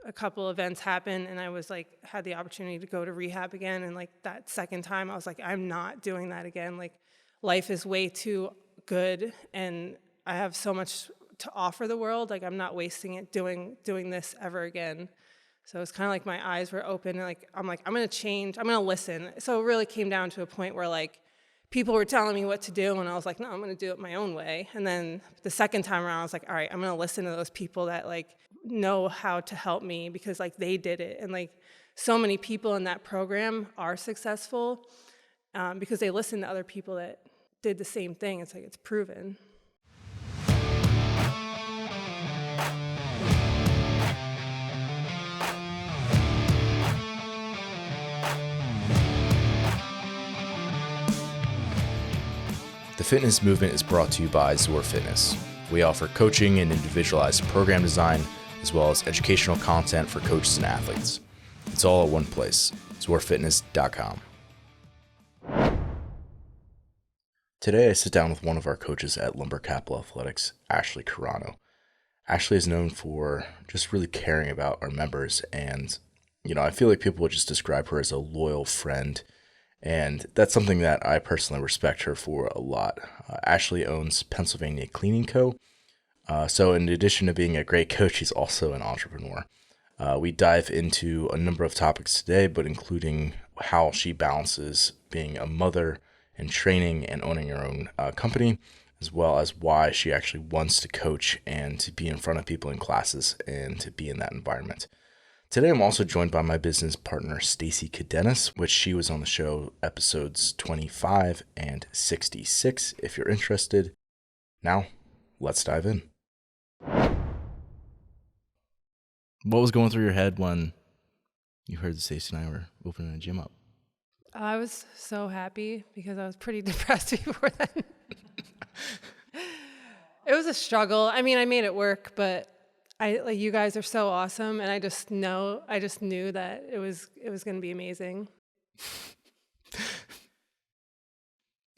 a couple events happened, and I was like, had the opportunity to go to rehab again. And like that second time, I was like, I'm not doing that again. Like, life is way too good, and I have so much to offer the world. Like, I'm not wasting it doing this ever again. So it's kind of like my eyes were open, and like I'm going to change. I'm going to listen. So it really came down to a point where like people were telling me what to do, and I was like, no, I'm going to do it my own way. And then the second time around, I was like, all right, I'm going to listen to those people that like know how to help me, because like they did it. And like so many people in that program are successful because they listen to other people that did the same thing. It's like, it's proven. The fitness movement is brought to you by Zor Fitness. We offer coaching and individualized program design, as well as educational content for coaches and athletes. It's all at one place, zorfitness.com. Today, I sit down with one of our coaches at Lumber Capital Athletics, Ashley Carrano. Ashley is known for just really caring about our members, and I feel like people would just describe her as a loyal friend. And that's something that I personally respect her for a lot. Ashley owns Pennsylvania Cleaning Co. So in addition to being a great coach, she's also an entrepreneur. We dive into a number of topics today, but including how she balances being a mother and training and owning her own company, as well as why she actually wants to coach and to be in front of people in classes and to be in that environment. Today, I'm also joined by my business partner, Stacey, which she was on the show episodes 25 and 66, if you're interested. Now, let's dive in. What was going through your head when you heard that Stacey and I were opening a gym up? I was so happy because I was pretty depressed before then. It was a struggle. I mean, I made it work, but you guys are so awesome, and I just knew that it was going to be amazing.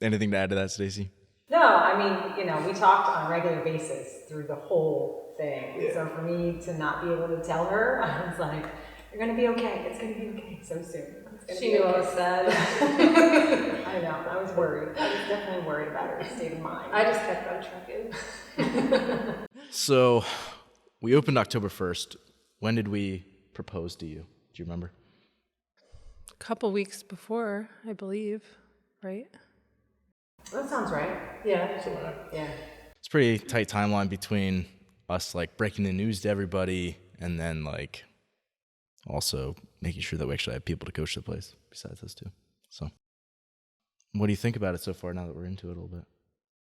Anything to add to that, Stacey? No, I mean, we talked on a regular basis through the whole thing. Yeah. So for me to not be able to tell her, I was like, "You're going to be okay. It's going to be okay so soon." She knew what was said. I know. I was worried. I was definitely worried about her state of mind. I just kept on trucking. So, we opened October 1st. When did we propose to you? Do you remember? A couple weeks before, I believe, right? That sounds right. Yeah. Yeah. It's a pretty tight timeline between us like breaking the news to everybody and then like also making sure that we actually have people to coach the place besides us two. So what do you think about it so far now that we're into it a little bit?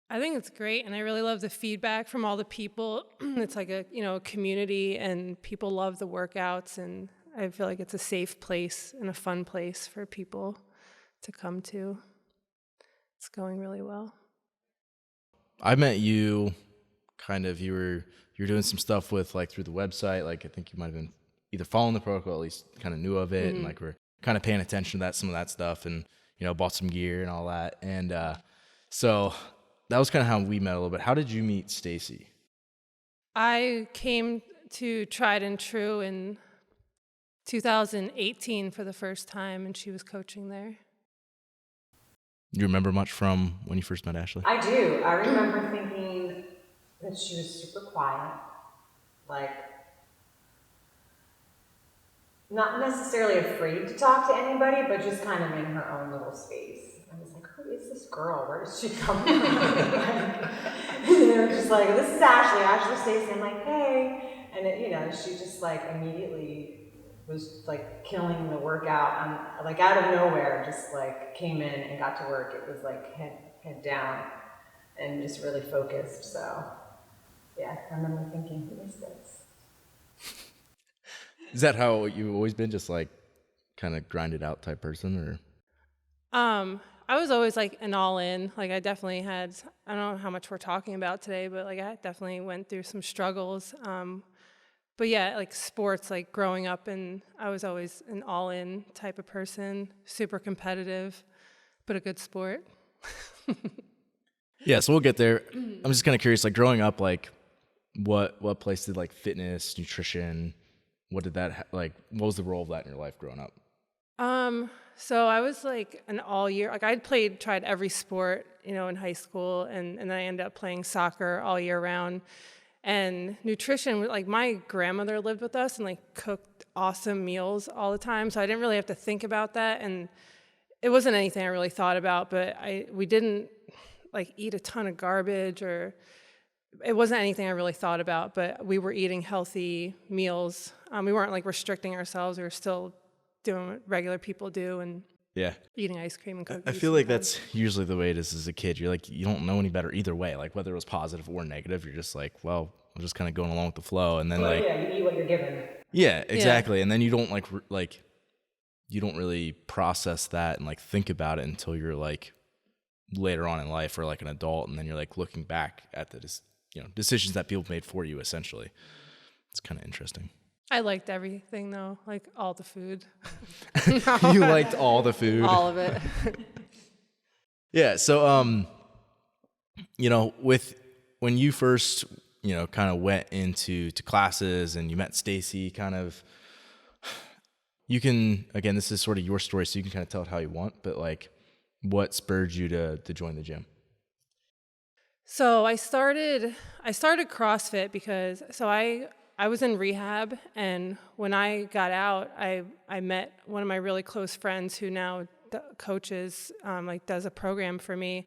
I think it's great, and I really love the feedback from all the people. It's like a community, and people love the workouts, and I feel like it's a safe place and a fun place for people to come to. It's going really well. I met you you were doing some stuff with like through the website. Like I think you might have been either following the protocol, at least kind of knew of it, and like we're kind of paying attention to some of that stuff, and bought some gear and all that. And so that was kind of how we met a little bit. How did you meet Stacey? I came to Tried and True in 2018 for the first time, and she was coaching there. You remember much from when you first met Ashley? I do. I remember thinking that she was super quiet, like not necessarily afraid to talk to anybody, but just kind of in her own little space. I was like, who is this girl? Where does she come from? And they were just like, this is Ashley Stacey. I'm like, hey. And she just like immediately was like killing the workout. Like out of nowhere, just like came in and got to work. It was like head down and just really focused. So yeah, I remember thinking, who is this? Is that how you've always been, just like kind of grinded out type person, or? I was always like an all-in. Like I definitely had, I don't know how much we're talking about today, but like I definitely went through some struggles. But yeah, like sports, like growing up, and I was always an all-in type of person, super competitive, but a good sport. Yeah, so we'll get there. I'm just kind of curious, like growing up, like what place did like fitness, nutrition, what did that like? What was the role of that in your life growing up? So I was like an all year, like tried every sport, in high school, and then I ended up playing soccer all year round. And nutrition, like my grandmother lived with us and like cooked awesome meals all the time. So I didn't really have to think about that. And it wasn't anything I really thought about, but we didn't like eat a ton of garbage, or it wasn't anything I really thought about, but we were eating healthy meals. We weren't like restricting ourselves. We were still doing what regular people do and Yeah. eating ice cream and cookies. I feel like sometimes. that's usually the way it is as a kid. You're like, you don't know any better either way. Like whether it was positive or negative, you're just like, well, I'm just kind of going along with the flow. And then Well, like, yeah, you eat what you're given. yeah, exactly. And then you don't like you don't really process that and like think about it until you're like later on in life or like an adult. And then you're like looking back at the, decisions that people made for you essentially. It's kind of interesting. I liked everything though, like all the food. You liked all the food. All of it. Yeah. So, with when you first, kind of went into classes and you met Stacey, kind of, you can, again, this is sort of your story, so you can kind of tell it how you want, but like, what spurred you to join the gym? So I started CrossFit because I was in rehab, and when I got out, I met one of my really close friends who now coaches, does a program for me,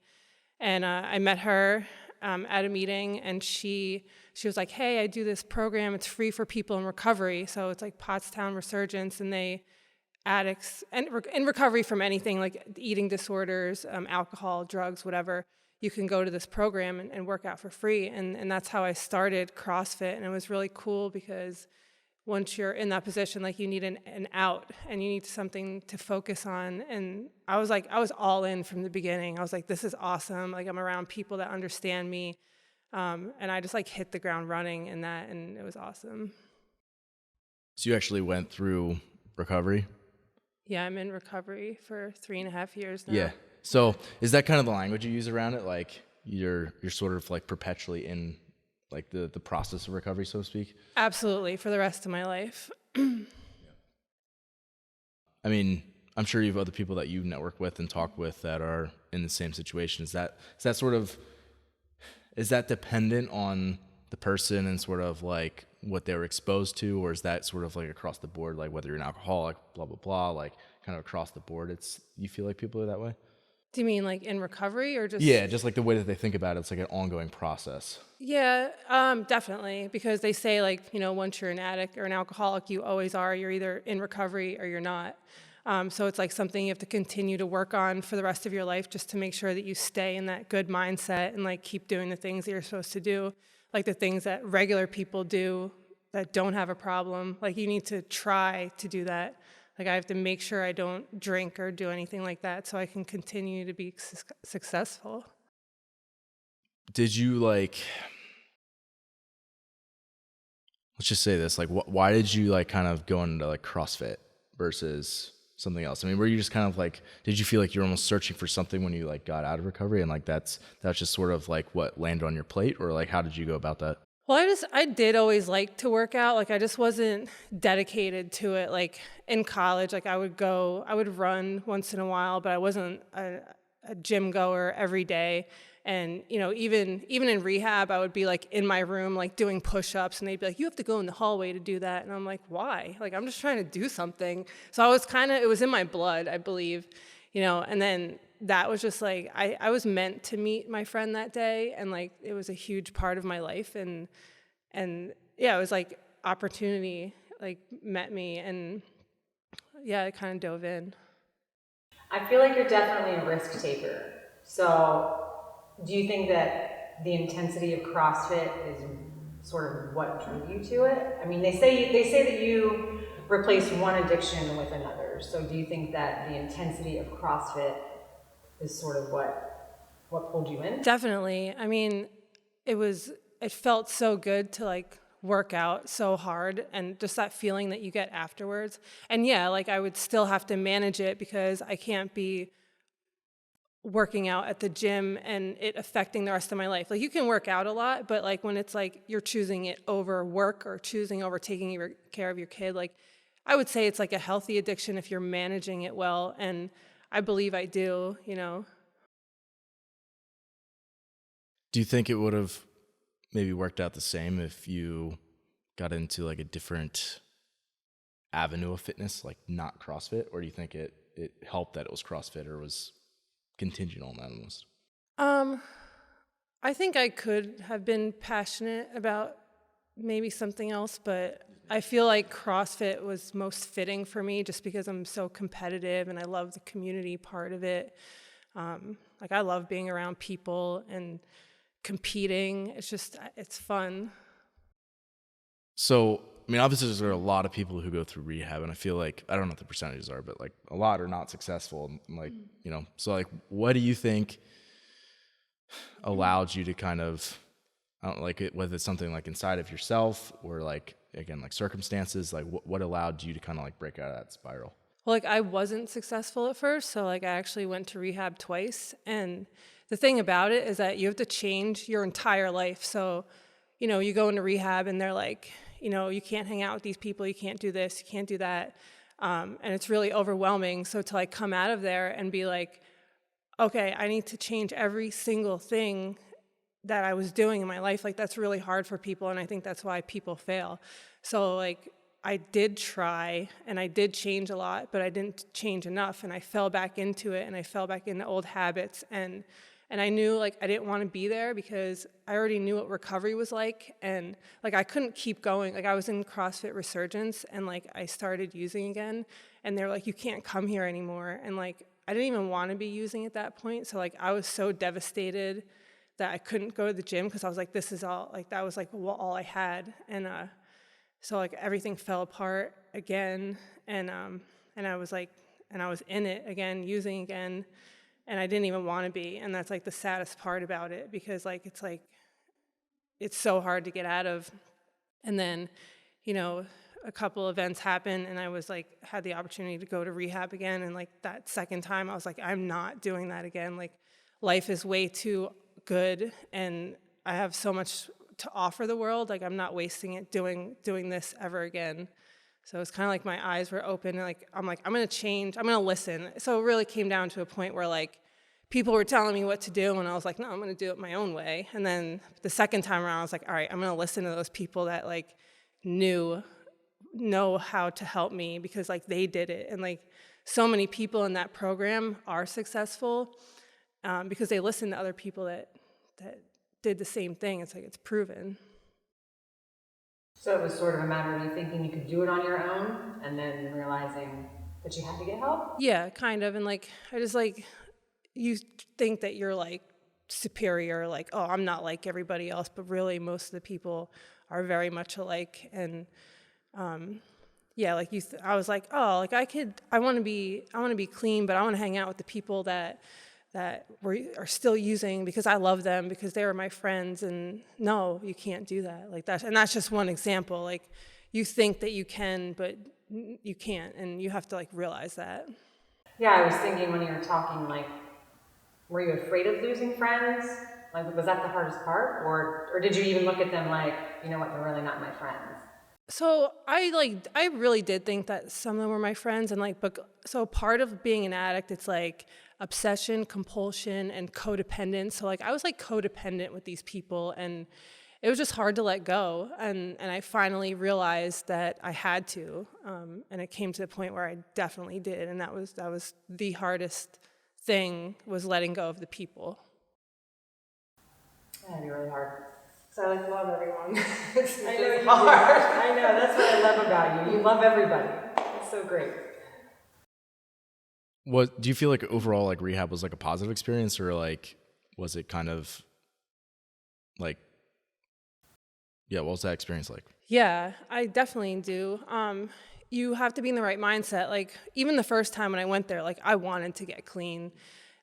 and I met her at a meeting, and she was like, "Hey, I do this program. It's free for people in recovery. So it's like Pottstown Resurgence, and they addicts and in recovery from anything like eating disorders, alcohol, drugs, whatever. You can go to this program and work out for free." And that's how I started CrossFit. And it was really cool because once you're in that position, like you need an out and you need something to focus on. And I was all in from the beginning. I was like, this is awesome. Like I'm around people that understand me. And I just like hit the ground running in that, and it was awesome. So you actually went through recovery? Yeah, I'm in recovery for 3.5 years now. Yeah. So is that kind of the language you use around it? Like you're sort of like perpetually in like the process of recovery, so to speak? Absolutely, for the rest of my life. I mean, I'm sure you have other people that you network with and talk with that are in the same situation. Is that dependent on the person and sort of like what they were exposed to, or is that sort of like across the board, like whether you're an alcoholic, blah, blah, blah, like kind of across the board, you feel like people are that way? Do you mean like in recovery or just? Yeah, just like the way that they think about it, it's like an ongoing process. Yeah, definitely. Because they say like, once you're an addict or an alcoholic, you always are. You're either in recovery or you're not. So it's like something you have to continue to work on for the rest of your life just to make sure that you stay in that good mindset and like keep doing the things that you're supposed to do, like the things that regular people do that don't have a problem. Like you need to try to do that. Like I have to make sure I don't drink or do anything like that so I can continue to be successful. Did you like, let's just say this, like why did you like kind of go into like CrossFit versus something else? I mean, were you just kind of like, did you feel like you were almost searching for something when you like got out of recovery and like that's just sort of like what landed on your plate, or like how did you go about that? Well, I did always like to work out. Like I just wasn't dedicated to it. Like in college, like I would run once in a while, but I wasn't a gym goer every day. And, even in rehab, I would be like in my room, like doing push-ups, and they'd be like, you have to go in the hallway to do that. And I'm like, why? Like, I'm just trying to do something. So it was in my blood, I believe, and then that was just like, I was meant to meet my friend that day. And like, it was a huge part of my life. And yeah, it was like opportunity, like met me. And yeah, I kind of dove in. I feel like you're definitely a risk taker. So do you think that the intensity of CrossFit is sort of what drew you to it? I mean, they say that you replace one addiction with another. So do you think that the intensity of CrossFit is sort of what pulled you in? Definitely. I mean, it felt so good to like work out so hard, and just that feeling that you get afterwards. And yeah, like I would still have to manage it because I can't be working out at the gym and it affecting the rest of my life. Like you can work out a lot, but like when it's like you're choosing it over work or choosing over taking care of your kid, like I would say it's like a healthy addiction if you're managing it well. And I believe I do, you know. Do you think it would have maybe worked out the same if you got into like a different avenue of fitness, like not CrossFit? Or do you think it helped that it was CrossFit or was contingent on that almost? I think I could have been passionate about maybe something else, but I feel like CrossFit was most fitting for me just because I'm so competitive and I love the community part of it. Like I love being around people and competing. It's fun. So, I mean, obviously there are a lot of people who go through rehab, and I feel like, I don't know what the percentages are, but like a lot are not successful. And like, you know, so like, what do you think allowed you to kind of, I don't like it, whether it's something like inside of yourself or like, again, like circumstances, like what allowed you to kind of like break out of that spiral? Well, like I wasn't successful at first, so like I actually went to rehab twice. And the thing about it is that you have to change your entire life. So, you know, you go into rehab and they're like, you know, you can't hang out with these people, you can't do this, you can't do that. And it's really overwhelming. So to like come out of there and be like, okay, I need to change every single thing that I was doing in my life, like that's really hard for people, and I think that's why people fail. So like I did try and I did change a lot, but I didn't change enough, and I fell back into it and I fell back into old habits, and I knew like I didn't want to be there because I already knew what recovery was like, and like I couldn't keep going. Like I was in CrossFit Resurgence and like I started using again, and they're like, you can't come here anymore, and like I didn't even want to be using at that point. So like I was so devastated that I couldn't go to the gym because I was like, this is all, like that was like all I had. And so like everything fell apart again. And I was like, and I was in it again, using again, and I didn't even want to be. And that's like the saddest part about it, because like, it's so hard to get out of. And then, you know, a couple events happened and I was like, had the opportunity to go to rehab again. And like that second time I was like, I'm not doing that again. Like life is way too good and I have so much to offer the world. Like I'm not wasting it doing this ever again. So it's kind of like my eyes were open and like, I'm going to change, I'm going to listen. So it really came down to a point where like people were telling me what to do and I was like, no, I'm going to do it my own way. And then the second time around, I was like, all right, I'm going to listen to those people that like know how to help me because like they did it. And like so many people in that program are successful because they listen to other people that did the same thing. It's like, it's proven. So it was sort of a matter of you thinking you could do it on your own and then realizing that you had to get help? Yeah, kind of. And like, I just like, you think that you're like superior, like, oh, I'm not like everybody else, but really most of the people are very much alike. And yeah, like I was like, oh, like I want to be clean, but I want to hang out with the people that are still using because I love them, because they were my friends. And no, you can't do that. Like that, and that's just one example. Like you think that you can, but you can't, and you have to like realize that. Yeah, I was thinking when you were talking, like, were you afraid of losing friends? Like, was that the hardest part, or did you even look at them like, you know what, they're really not my friends? So I really did think that some of them were my friends, and like, but so part of being an addict, it's like obsession, compulsion, and codependence. So like I was like codependent with these people, and it was just hard to let go. And I finally realized that I had to, and it came to the point where I definitely did, and that was the hardest thing, was letting go of the people. That'd be really hard. So I like love everyone. I know you hard. I know, that's what I love about you. You love everybody. It's so great. What do you feel like overall, like rehab was like a positive experience, or like was it kind of like, yeah, what was that experience like? Yeah, I definitely do. You have to be in the right mindset. Like even the first time when I went there, like I wanted to get clean,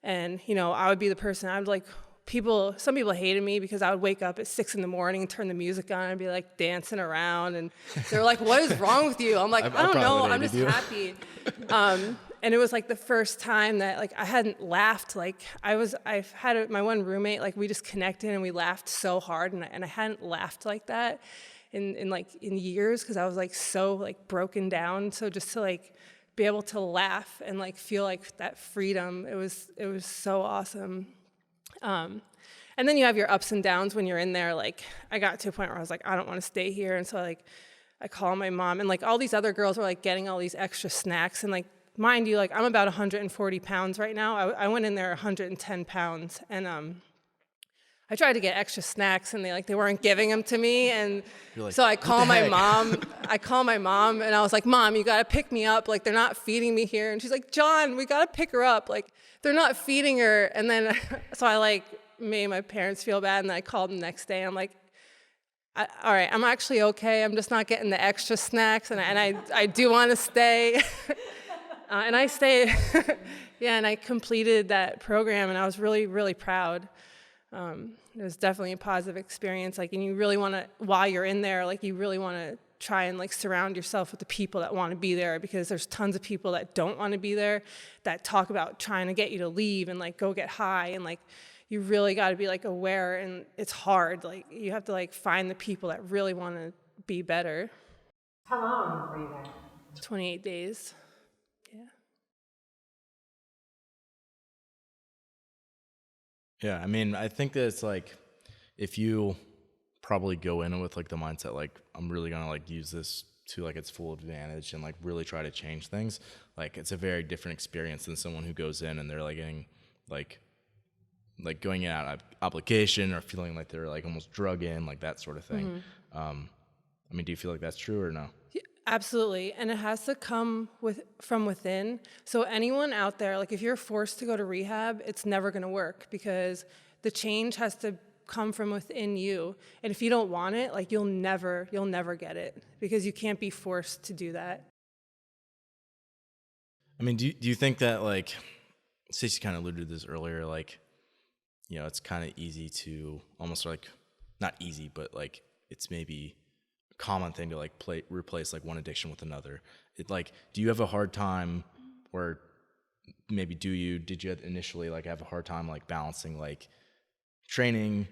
and you know I would be the person. I would like some people hated me because I would wake up at 6 a.m, turn the music on, and be like dancing around, and they're like, "What is wrong with you?" I'm like, "I don't know. I'm just happy." And it was like the first time that like I hadn't laughed. Like I've had my one roommate, like we just connected and we laughed so hard, and I hadn't laughed like that in years, because I was like so like broken down. So just to like be able to laugh and like feel like that freedom, it was so awesome. And then you have your ups and downs when you're in there. Like I got to a point where I was like, I don't want to stay here, and so like I call my mom, and like all these other girls were like getting all these extra snacks, and like mind you, like I'm about 140 pounds right now. I went in there 110 pounds, and I tried to get extra snacks, and they weren't giving them to me, and Like, so I call my mom. I call my mom, and I was like, Mom, you gotta pick me up. Like they're not feeding me here, and she's like, John, we gotta pick her up. Like they're not feeding her, and then so I like made my parents feel bad, and then I called them the next day. I'm like, all right, I'm actually okay. I'm just not getting the extra snacks, and I do want to stay. And I stayed, yeah, and I completed that program, and I was really, really proud. It was definitely a positive experience. Like, and you really want to, while you're in there, like you really want to try and like surround yourself with the people that want to be there, because there's tons of people that don't want to be there, that talk about trying to get you to leave and like go get high, and like you really got to be like aware, and it's hard. Like you have to like find the people that really want to be better. How long were you there? 28 days. Yeah. Yeah, I mean, I think that it's like if you probably go in with like the mindset like I'm really gonna like use this to like its full advantage and like really try to change things, like it's a very different experience than someone who goes in and they're like getting like going in out of obligation or feeling like they're like almost drug in, like that sort of thing. I mean, do you feel like that's true or no? Yeah, absolutely. And it has to come from within. So anyone out there, like if you're forced to go to rehab, it's never going to work, because the change has to come from within you. And if you don't want it, like you'll never get it, because you can't be forced to do that. I mean, do you think that, like, Stacey kind of alluded to this earlier, like, you know, it's kind of easy to almost like, not easy, but like it's maybe a common thing to like replace like one addiction with another. It like, do you have a hard time, or maybe did you initially like have a hard time like balancing like training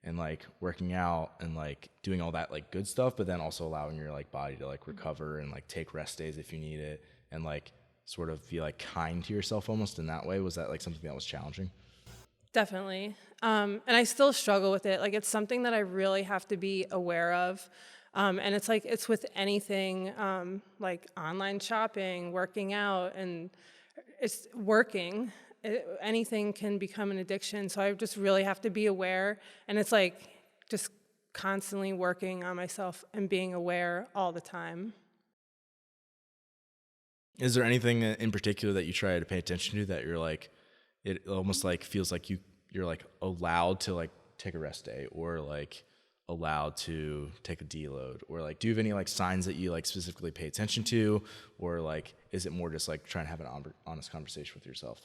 and like working out and like doing all that like good stuff, but then also allowing your like body to like recover and like take rest days if you need it, and like sort of be like kind to yourself almost in that way? Was that like something that was challenging? Definitely. And I still struggle with it. Like, it's something that I really have to be aware of. And it's like, it's with anything, like online shopping, working out, and it's working. Anything can become an addiction. So I just really have to be aware. And it's like just constantly working on myself and being aware all the time. Is there anything in particular that you try to pay attention to that you're like, it almost like feels like you're like allowed to like take a rest day, or like allowed to take a deload, or like do you have any like signs that you like specifically pay attention to, or like is it more just like trying to have an honest conversation with yourself?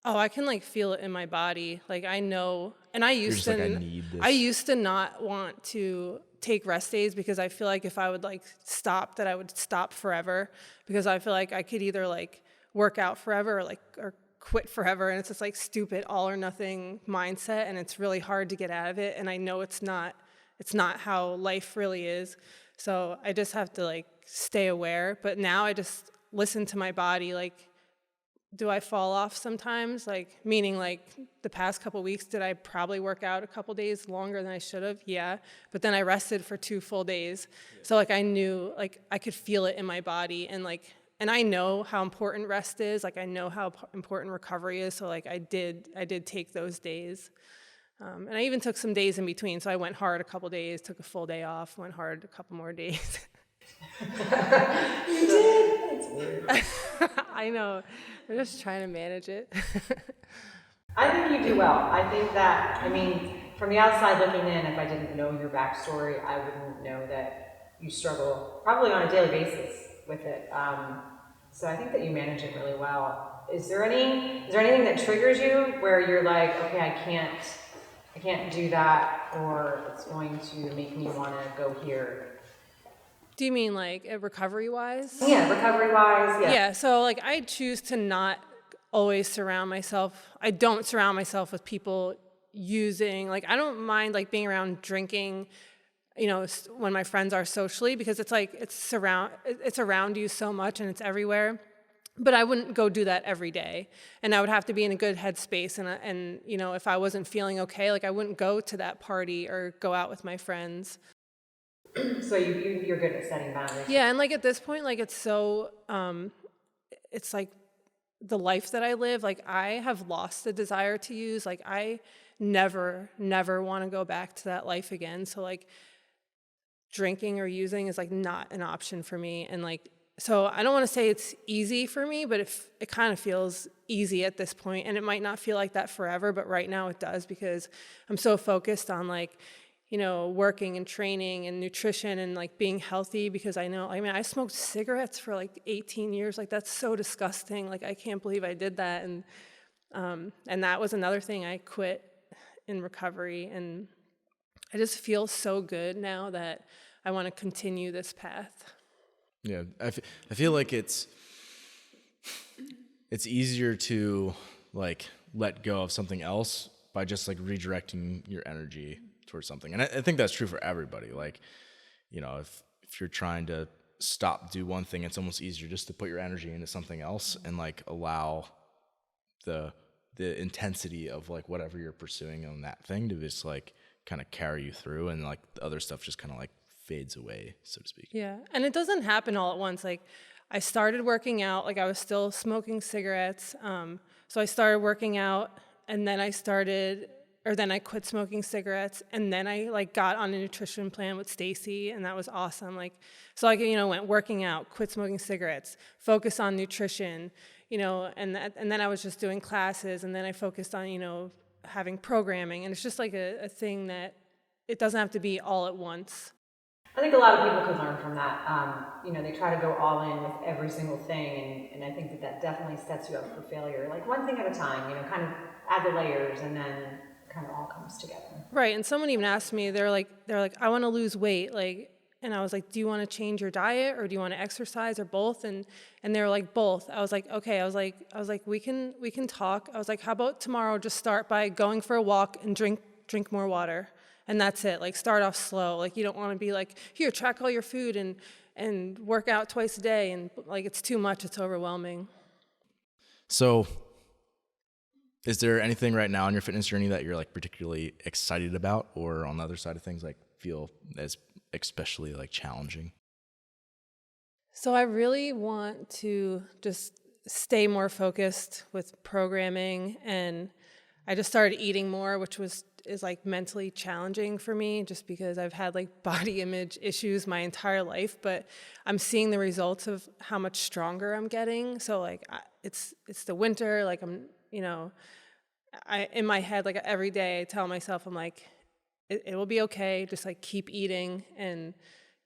Oh, I can like feel it in my body. Like I know, and I used You're just to like, I need this. I used to not want to take rest days, because I feel like if I would like stop, that I would stop forever, because I feel like I could either like work out forever or quit forever, and it's just like stupid all or nothing mindset, and it's really hard to get out of it. And I know it's not how life really is. So I just have to like stay aware. But now I just listen to my body. Like, do I fall off sometimes? Like, meaning like the past couple weeks, did I probably work out a couple days longer than I should have? Yeah. But then I rested for 2 full days. So like I knew, like I could feel it in my body, and I know how important rest is. Like I know how important recovery is. So like I did take those days. And I even took some days in between. So I went hard a couple days, took a full day off, went hard a couple more days. You did? That's weird. I know. I'm just trying to manage it. I think you do well. I think that, I mean, from the outside looking in, if I didn't know your backstory, I wouldn't know that you struggle probably on a daily basis with it. So I think that you manage it really well. Is there anything that triggers you where you're like, okay, I can't do that, or it's going to make me want to go here? Do you mean like recovery wise? Yeah, recovery-wise, yeah. Yeah, so like I choose to not always I don't surround myself with people using, like I don't mind like being around drinking, when my friends are socially, because it's like it's around you so much and it's everywhere. But I wouldn't go do that every day, and I would have to be in a good headspace. And if I wasn't feeling okay, like I wouldn't go to that party or go out with my friends. So you're good at setting boundaries. Yeah, and like at this point, like it's so, it's like the life that I live. Like I have lost the desire to use. Like I never want to go back to that life again. So like drinking or using is like not an option for me, and like. So I don't want to say it's easy for me, but it kind of feels easy at this point, and it might not feel like that forever, but right now it does, because I'm so focused on like, working and training and nutrition and like being healthy, because I smoked cigarettes for like 18 years. Like that's so disgusting. Like I can't believe I did that. And that was another thing I quit in recovery. And I just feel so good now that I want to continue this path. Yeah, I feel like it's easier to like let go of something else by just like redirecting your energy towards something. And I think that's true for everybody. Like, if you're trying to do one thing, it's almost easier just to put your energy into something else and like allow the intensity of like whatever you're pursuing on that thing to just like kind of carry you through, and like the other stuff just kind of like fades away, so to speak. Yeah, and it doesn't happen all at once. Like I started working out, like I was still smoking cigarettes. So I started working out, and then I quit smoking cigarettes, and then I like got on a nutrition plan with Stacey, and that was awesome. Like, so I went working out, quit smoking cigarettes, focus on nutrition, and then I was just doing classes, and then I focused on, having programming, and it's just like a thing that it doesn't have to be all at once. I think a lot of people could learn from that. They try to go all in with every single thing, and I think that definitely sets you up for failure. Like one thing at a time, kind of add the layers, and then kind of all comes together. Right, and someone even asked me, they're like, I want to lose weight, like, and I was like, do you want to change your diet, or do you want to exercise, or both? And they were like, both. I was like, okay. I was like, we can talk. I was like, how about tomorrow? Just start by going for a walk and drink more water. And that's it. Like start off slow. Like you don't want to be like, here, track all your food and work out twice a day. And like, it's too much. It's overwhelming. So is there anything right now on your fitness journey that you're like particularly excited about, or on the other side of things, like feel as especially like challenging? So I really want to just stay more focused with programming, and I just started eating more, which is like mentally challenging for me, just because I've had like body image issues my entire life, but I'm seeing the results of how much stronger I'm getting. So like it's the winter, like I'm, I in my head, like every day I tell myself, I'm like, it will be okay. Just like keep eating and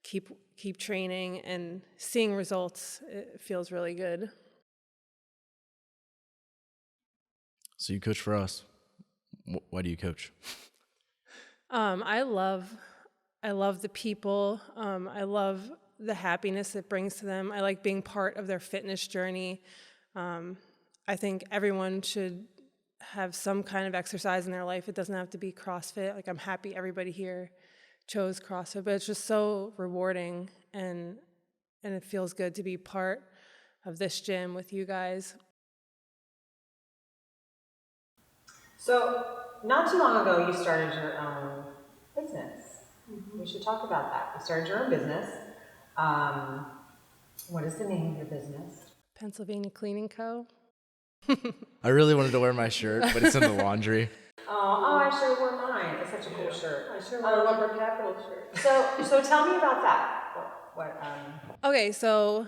keep training, and seeing results. It feels really good. So you coach for us. Why do you coach? I love the people. I love the happiness it brings to them. I like being part of their fitness journey. I think everyone should have some kind of exercise in their life. It doesn't have to be CrossFit. Like I'm happy everybody here chose CrossFit, but it's just so rewarding, and it feels good to be part of this gym with you guys. So, not too long ago, you started your own business. Mm-hmm. We should talk about that. You started your own business. What is the name of your business? Pennsylvania Cleaning Co. I really wanted to wear my shirt, but it's in the laundry. Oh, I should have worn mine. It's such a cool shirt. I should wear a Lumber Capital shirt. So tell me about that. Okay, so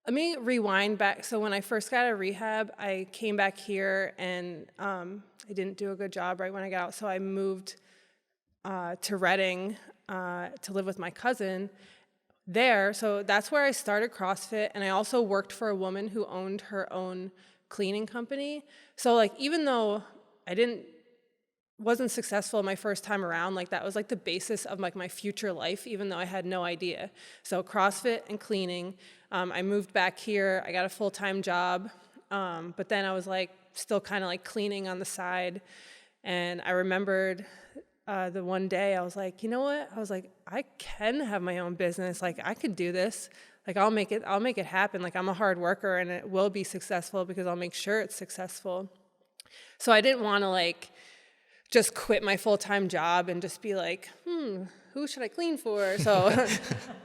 let me rewind back. So when I first got out of rehab, I came back here, and I didn't do a good job right when I got out. So I moved to Reading to live with my cousin there. So that's where I started CrossFit, and I also worked for a woman who owned her own cleaning company. So like even though I didn't wasn't successful my first time around. Like that was like the basis of like my future life, even though I had no idea. So CrossFit and cleaning. I moved back here. I got a full-time job. But then I was like still kind of like cleaning on the side. And I remembered the one day I was like, you know what? I was like, I can have my own business. Like I could do this. Like I'll make it happen. Like I'm a hard worker and it will be successful because I'll make sure it's successful. So I didn't want to like just quit my full-time job and just be like, who should I clean for? So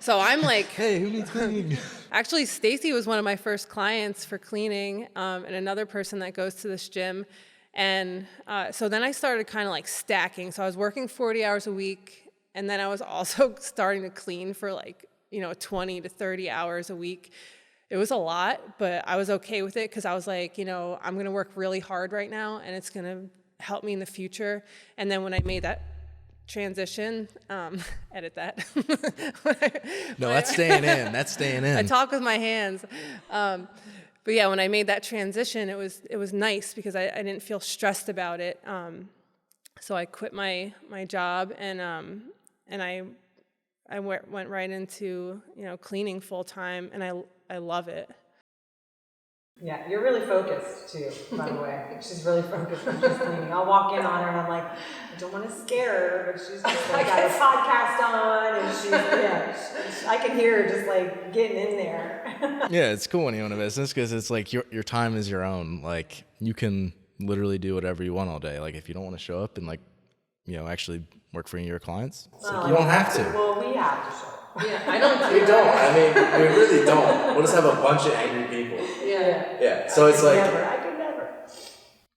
I'm like, Hey, who needs cleaning? actually, Stacey was one of my first clients for cleaning, and another person that goes to this gym. And so then I started kind of like stacking. So I was working 40 hours a week, and then I was also starting to clean for like, 20 to 30 hours a week. It was a lot, but I was okay with it because I was like, I'm going to work really hard right now, and it's going to help me in the future. And then when I made that transition, edit that. No, that's staying in. That's staying in. I talk with my hands. But yeah, when I made that transition, it was nice because I didn't feel stressed about it. So I quit my job and I went right into cleaning full time, and I love it. Yeah, you're really focused too, by the way. She's really focused when she's cleaning. I'll walk in on her and I'm like, I don't want to scare her, but she's just like got her podcast on and I can hear her just like getting in there. Yeah, it's cool when you own a business because it's like your time is your own. Like you can literally do whatever you want all day. Like if you don't want to show up and like, actually work for your clients, it's like you don't have to. Well, we have to show up. Yeah, I don't do We don't. I mean, we really don't. We'll just have a bunch of angry people. Yeah. Yeah. So it's like, I could never.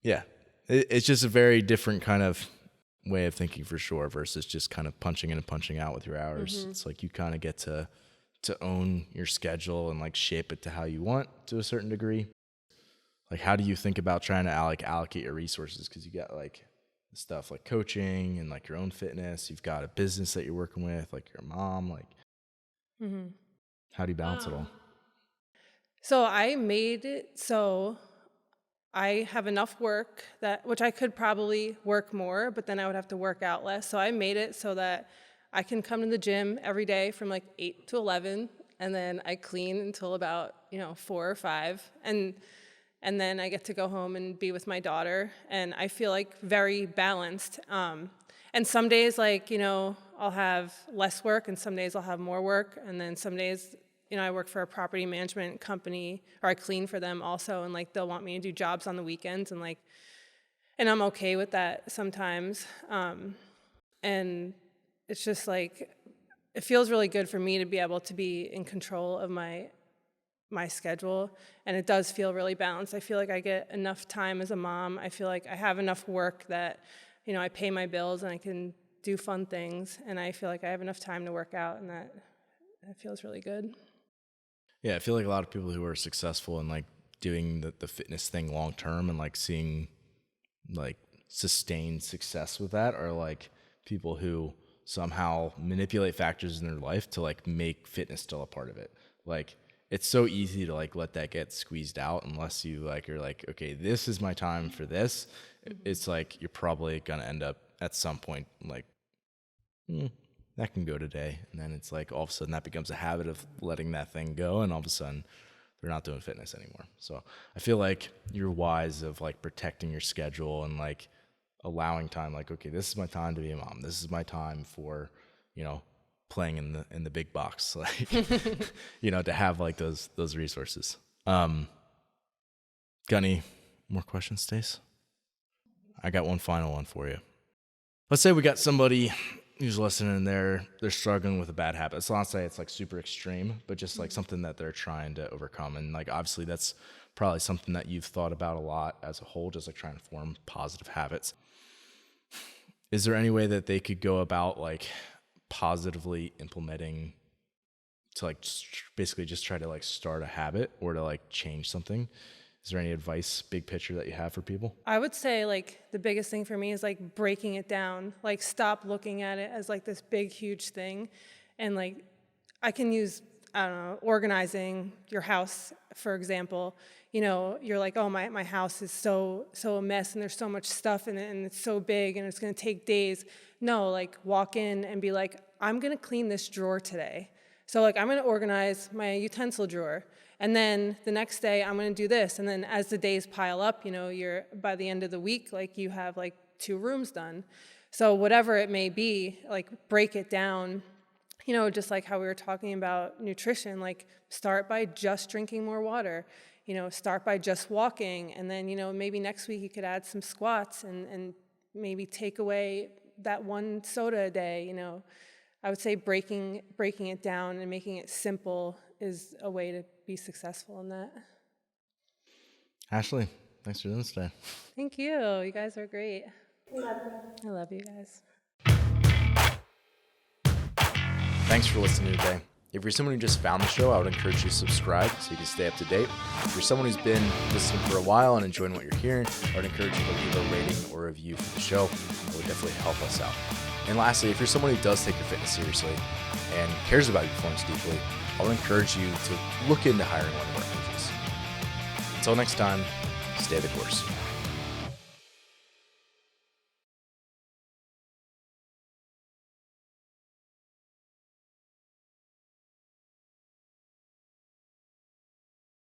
yeah, it's just a very different kind of way of thinking for sure versus just kind of punching in and punching out with your hours. It's like you kind of get to own your schedule and like shape it to how you want to a certain degree. Like, how do you think about trying to allocate your resources? Because you got like stuff like coaching and like your own fitness. You've got a business that you're working with, like your mom. Like, how do you balance it all? So I made it so I have enough work which I could probably work more, but then I would have to work out less. So I made it so that I can come to the gym every day from like 8 to 11, and then I clean until about 4 or 5, and then I get to go home and be with my daughter, and I feel like very balanced. And some days I'll have less work, and some days I'll have more work, and then some days I work for a property management company, or I clean for them also, and like they'll want me to do jobs on the weekends, and I'm okay with that sometimes. And it's just like it feels really good for me to be able to be in control of my schedule, and it does feel really balanced. I feel like I get enough time as a mom. I feel like I have enough work that I pay my bills and I can do fun things, and I feel like I have enough time to work out, and that feels really good. Yeah, I feel like a lot of people who are successful in like doing the fitness thing long term and like seeing like sustained success with that are like people who somehow manipulate factors in their life to like make fitness still a part of it. Like it's so easy to like let that get squeezed out unless you like are like, okay, this is my time for this. It's like you're probably gonna end up at some point like that can go today, and then it's like all of a sudden that becomes a habit of letting that thing go, and all of a sudden they're not doing fitness anymore. So I feel like you're wise of like protecting your schedule and like allowing time, like, okay, this is my time to be a mom, this is my time for playing in the big box, like to have like those resources. Got any more questions, Stace? I got one final one for you. Let's say we got somebody who's listening and they're struggling with a bad habit. So I'll say it's like super extreme, but just like something that they're trying to overcome. And like obviously that's probably something that you've thought about a lot as a whole, just like trying to form positive habits. Is there any way that they could go about like positively implementing to like basically just try to like start a habit or to like change something? Is there any advice, big picture, that you have for people? I would say like the biggest thing for me is like breaking it down. Like stop looking at it as like this big, huge thing. And like I can use, I don't know, organizing your house for example, you know, you're like, oh, my house is so a mess and there's so much stuff in it and it's so big and it's going to take days. No, like walk in and be like, I'm going to clean this drawer today. So like I'm going to organize my utensil drawer, and then the next day I'm going to do this. And then as the days pile up, you know, you're by the end of the week, like you have like 2 rooms done. So whatever it may be, like break it down, you know, just like how we were talking about nutrition, like start by just drinking more water, you know, start by just walking. And then, you know, maybe next week you could add some squats and maybe take away that 1 soda a day, you know. I would say breaking it down and making it simple is a way to be successful in that. Ashley, thanks for doing this today. Thank you. You guys are great. Love you. I love you guys. Thanks for listening today. If you're someone who just found the show, I would encourage you to subscribe so you can stay up to date. If you're someone who's been listening for a while and enjoying what you're hearing, I would encourage you to leave a rating or review for the show. It would definitely help us out. And lastly, if you're someone who does take your fitness seriously and cares about your performance deeply, I would encourage you to look into hiring one of our coaches. Until next time, stay the course.